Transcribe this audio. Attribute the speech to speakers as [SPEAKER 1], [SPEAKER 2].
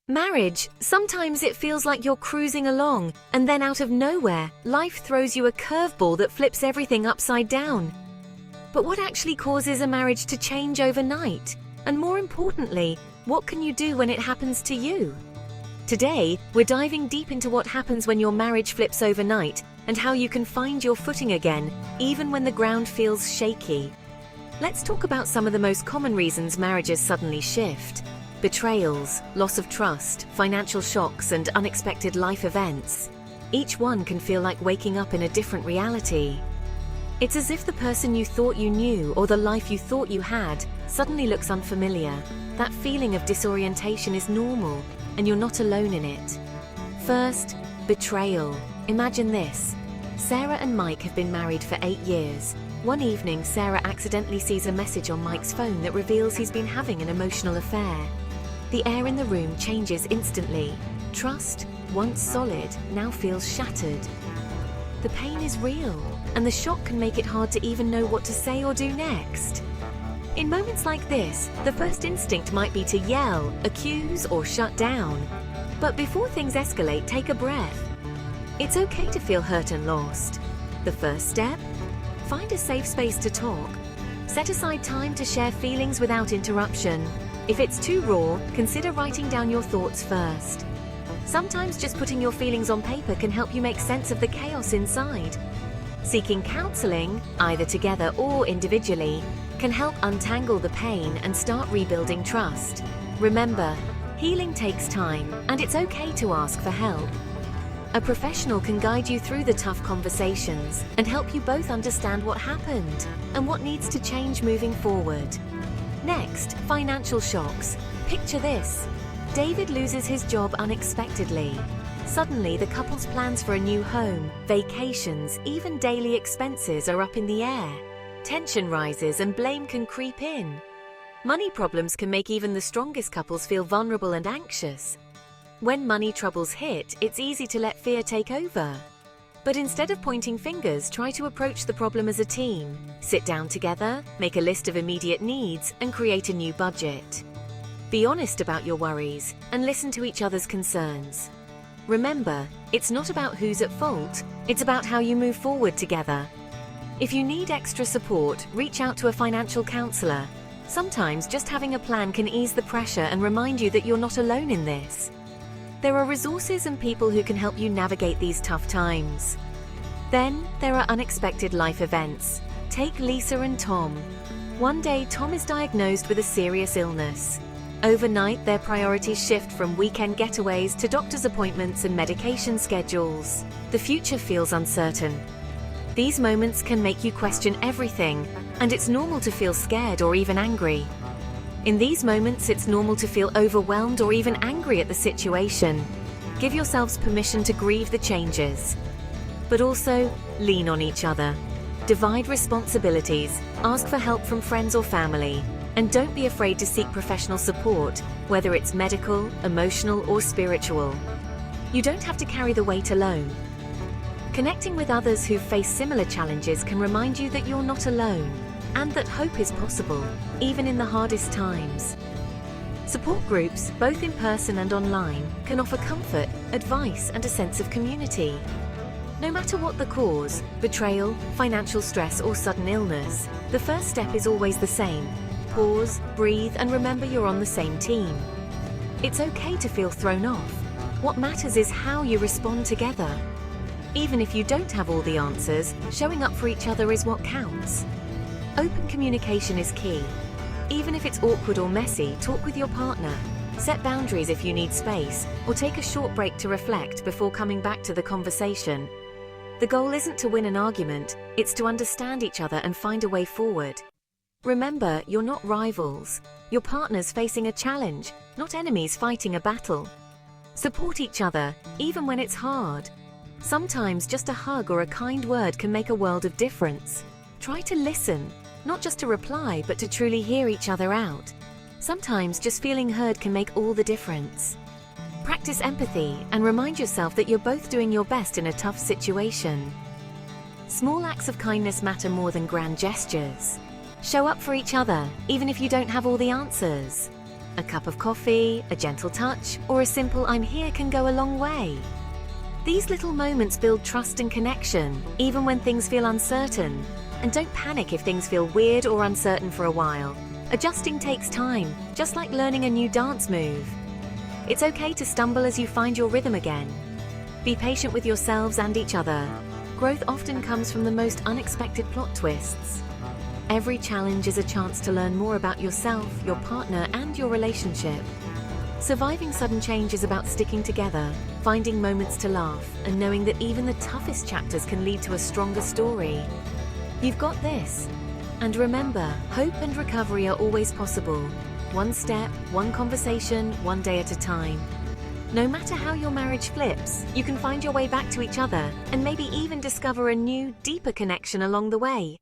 [SPEAKER 1] Marriage, sometimes it feels like you're cruising along, and then out of nowhere, life throws you a curveball that flips everything upside down. But what actually causes a marriage to change overnight? And more importantly, what can you do when it happens to you? Today, we're diving deep into what happens when your marriage flips overnight and how you can find your footing again, even when the ground feels shaky. Let's talk about some of the most common reasons marriages suddenly shift. Betrayals, loss of trust, financial shocks, and unexpected life events. Each one can feel like waking up in a different reality. It's as if the person you thought you knew or the life you thought you had suddenly looks unfamiliar. That feeling of disorientation is normal, and you're not alone in it. First, betrayal. Imagine this. Sarah and Mike have been married for 8 years. One evening, Sarah accidentally sees a message on Mike's phone that reveals he's been having an emotional affair. The air in the room changes instantly. Trust, once solid, now feels shattered. The pain is real, and the shock can make it hard to even know what to say or do next. In moments like this, the first instinct might be to yell, accuse, or shut down. But before things escalate, take a breath. It's okay to feel hurt and lost. The first step? Find a safe space to talk. Set aside time to share feelings without interruption. If it's too raw, consider writing down your thoughts first. Sometimes just putting your feelings on paper can help you make sense of the chaos inside. Seeking counseling, either together or individually, can help untangle the pain and start rebuilding trust. Remember, healing takes time, and it's okay to ask for help. A professional can guide you through the tough conversations and help you both understand what happened and what needs to change moving forward. Next, financial shocks. Picture this. David loses his job unexpectedly. Suddenly, the couple's plans for a new home, vacations, even daily expenses are up in the air. Tension rises and blame can creep in. Money problems can make even the strongest couples feel vulnerable and anxious. When money troubles hit, it's easy to let fear take over. But instead of pointing fingers, try to approach the problem as a team. Sit down together, make a list of immediate needs, and create a new budget. Be honest about your worries and listen to each other's concerns. Remember, it's not about who's at fault, it's about how you move forward together. If you need extra support, reach out to a financial counselor. Sometimes just having a plan can ease the pressure and remind you that you're not alone in this. There are resources and people who can help you navigate these tough times. Then, there are unexpected life events. Take Lisa and Tom. One day, Tom is diagnosed with a serious illness. Overnight, their priorities shift from weekend getaways to doctor's appointments and medication schedules. The future feels uncertain. These moments can make you question everything, and it's normal to feel scared or even angry. In these moments, it's normal to feel overwhelmed or even angry at the situation. Give yourselves permission to grieve the changes. But also, lean on each other. Divide responsibilities, ask for help from friends or family, and don't be afraid to seek professional support, whether it's medical, emotional, or spiritual. You don't have to carry the weight alone. Connecting with others who face similar challenges can remind you that you're not alone, and that hope is possible, even in the hardest times. Support groups, both in person and online, can offer comfort, advice, and a sense of community. No matter what the cause, betrayal, financial stress, or sudden illness, the first step is always the same. Pause, breathe, and remember you're on the same team. It's okay to feel thrown off. What matters is how you respond together. Even if you don't have all the answers, showing up for each other is what counts. Open communication is key. Even if it's awkward or messy, talk with your partner. Set boundaries if you need space, or take a short break to reflect before coming back to the conversation. The goal isn't to win an argument, it's to understand each other and find a way forward. Remember, you're not rivals. Your partner's facing a challenge, not enemies fighting a battle. Support each other, even when it's hard. Sometimes just a hug or a kind word can make a world of difference. Try to listen, not just to reply, but to truly hear each other out. Sometimes just feeling heard can make all the difference. Practice empathy and remind yourself that you're both doing your best in a tough situation. Small acts of kindness matter more than grand gestures. Show up for each other, even if you don't have all the answers. A cup of coffee, a gentle touch, or a simple "I'm here" can go a long way. These little moments build trust and connection, even when things feel uncertain. And don't panic if things feel weird or uncertain for a while. Adjusting takes time, just like learning a new dance move. It's okay to stumble as you find your rhythm again. Be patient with yourselves and each other. Growth often comes from the most unexpected plot twists. Every challenge is a chance to learn more about yourself, your partner, and your relationship. Surviving sudden change is about sticking together, finding moments to laugh, and knowing that even the toughest chapters can lead to a stronger story. You've got this. And remember, hope and recovery are always possible. One step, one conversation, one day at a time. No matter how your marriage flips, you can find your way back to each other and maybe even discover a new, deeper connection along the way.